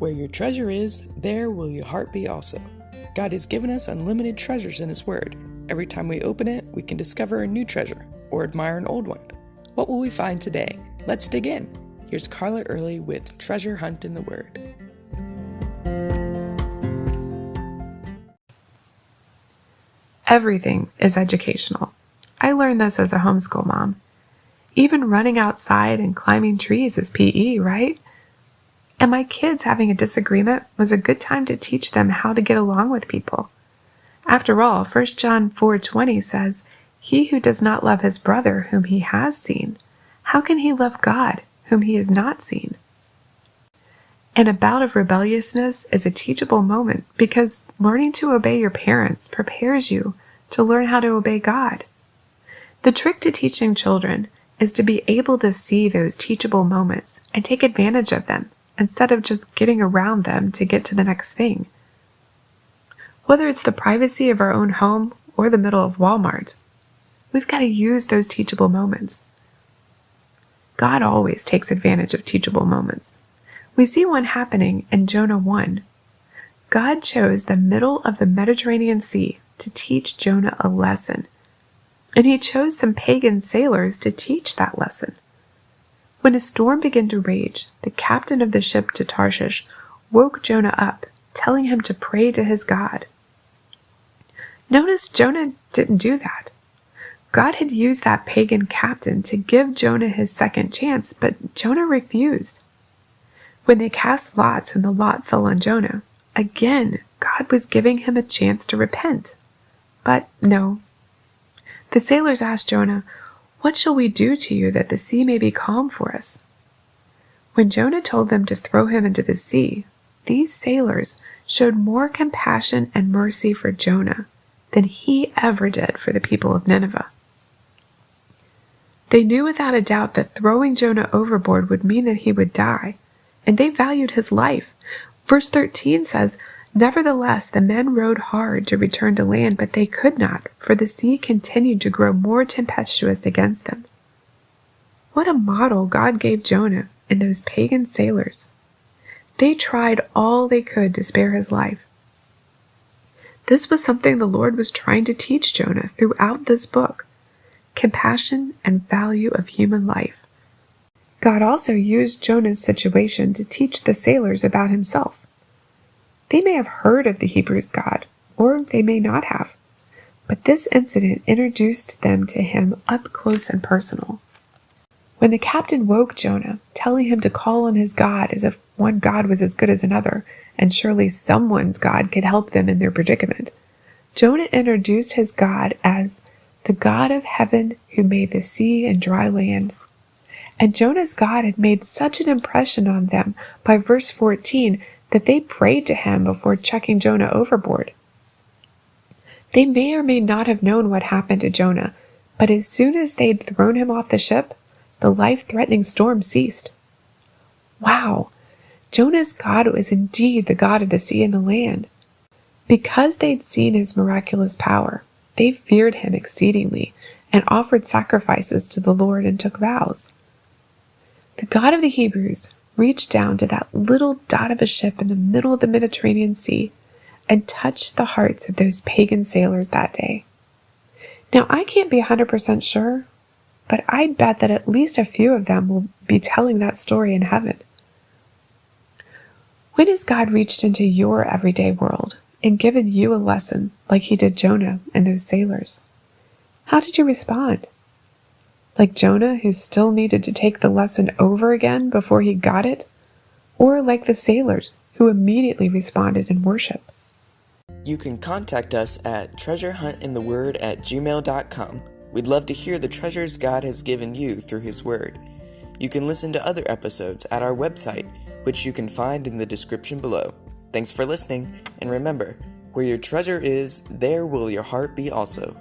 Where your treasure is, there will your heart be also. God has given us unlimited treasures in His Word. Every time we open it, we can discover a new treasure or admire an old one. What will we find today? Let's dig in. Here's Carla Early with Treasure Hunt in the Word. Everything is educational. I learned this as a homeschool mom. Even running outside and climbing trees is PE, right? And my kids having a disagreement was a good time to teach them how to get along with people. After all, 1 John 4:20 says, "He who does not love his brother whom he has seen, how can he love God whom he has not seen?" And a bout of rebelliousness is a teachable moment because learning to obey your parents prepares you to learn how to obey God. The trick to teaching children is to be able to see those teachable moments and take advantage of them instead of just getting around them to get to the next thing. Whether it's the privacy of our own home or the middle of Walmart, we've got to use those teachable moments. God always takes advantage of teachable moments. We see one happening in Jonah 1. God chose the middle of the Mediterranean Sea to teach Jonah a lesson, and He chose some pagan sailors to teach that lesson. When a storm began to rage, the captain of the ship to Tarshish woke Jonah up, telling him to pray to his God. Notice Jonah didn't do that. God had used that pagan captain to give Jonah his second chance, but Jonah refused. When they cast lots and the lot fell on Jonah, again, God was giving him a chance to repent. But no. The sailors asked Jonah, "What shall we do to you that the sea may be calm for us?" When Jonah told them to throw him into the sea, these sailors showed more compassion and mercy for Jonah than he ever did for the people of Nineveh. They knew without a doubt that throwing Jonah overboard would mean that he would die, and they valued his life. Verse 13 says, "Nevertheless, the men rowed hard to return to land, but they could not, for the sea continued to grow more tempestuous against them." What a model God gave Jonah and those pagan sailors. They tried all they could to spare his life. This was something the Lord was trying to teach Jonah throughout this book: compassion and value of human life. God also used Jonah's situation to teach the sailors about Himself. They may have heard of the Hebrews' God, or they may not have, but this incident introduced them to Him up close and personal. When the captain woke Jonah, telling him to call on his God as if one God was as good as another, and surely someone's God could help them in their predicament, Jonah introduced his God as the God of heaven who made the sea and dry land. And Jonah's God had made such an impression on them by verse 14 that they prayed to Him before chucking Jonah overboard. They may or may not have known what happened to Jonah, but as soon as they'd thrown him off the ship, the life-threatening storm ceased. Wow! Jonah's God was indeed the God of the sea and the land. Because they'd seen His miraculous power, they feared Him exceedingly and offered sacrifices to the Lord and took vows. The God of the Hebrews reached down to that little dot of a ship in the middle of the Mediterranean Sea and touched the hearts of those pagan sailors that day. Now, I can't be 100% sure, but I'd bet that at least a few of them will be telling that story in heaven. When has God reached into your everyday world and given you a lesson like He did Jonah and those sailors? How did you respond? Like Jonah, who still needed to take the lesson over again before he got it? Or like the sailors, who immediately responded in worship? You can contact us at treasurehuntintheword@gmail.com. We'd love to hear the treasures God has given you through His Word. You can listen to other episodes at our website, which you can find in the description below. Thanks for listening, and remember, where your treasure is, there will your heart be also.